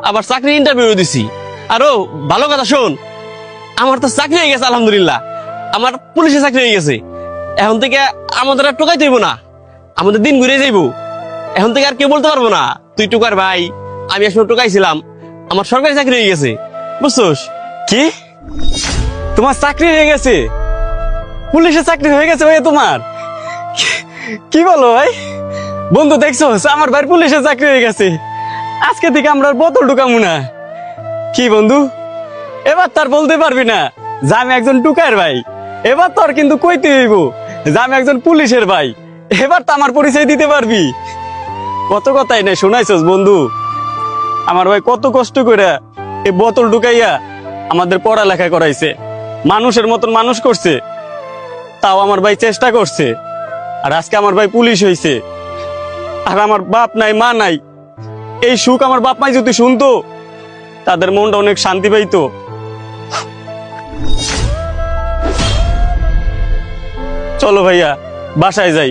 আবার চাকরি ইন্টারভিউ দিছি। আরো ভালো কথা শোন, আমার তো চাকরি হয়ে গেছে আলহামদুলিল্লাহ, আমার পুলিশে চাকরি হয়ে গেছে। এখন থেকে আমাদের আর টোকাইতে হইব না, আমাদের দিন ঘুরে যাইব। এখন থেকে আর কেউ বলতে পারবো না তুই টুকার ভাই, আমি একসময় টোকাইছিলাম। আমার সরকারি চাকরি হয়ে গেছে, বুঝছোস? কি তোমার চাকরি হয়ে গেছে? পুলিশের চাকরি হয়ে গেছে ভাই তোমার? কি বলো ভাই? বন্ধু দেখছো আমার ভাই পুলিশের চাকরি হয়ে গেছে। আজকে থেকে আমরা আর বোতল ঢুকামু না। কি বন্ধু, এবার তার বলতে পারবি না যে আমি একজন টুকার ভাই। এবার তোর কিন্তু কইতে হইব যে আমি একজন পুলিশের ভাই। এবার তো আমার পরিচয় দিতে পারবি। কত কথাই নাই শোনাইছস বন্ধু। আমার ভাই কত কষ্ট করে এই বোতল ঢুকাইয়া আমাদের পড়ালেখা করাইছে, মানুষের মতন মানুষ করছে। তাও আমার ভাই চেষ্টা করছে। আর আজকে আমার ভাই পুলিশ হয়েছে। আর আমার বাপ নাই মা নাই, এই সুখ আমার বাপ মাই যদি শুনতো তাদের মনটা অনেক শান্তি পাইতো। চলো ভাইয়া বাসায় যাই।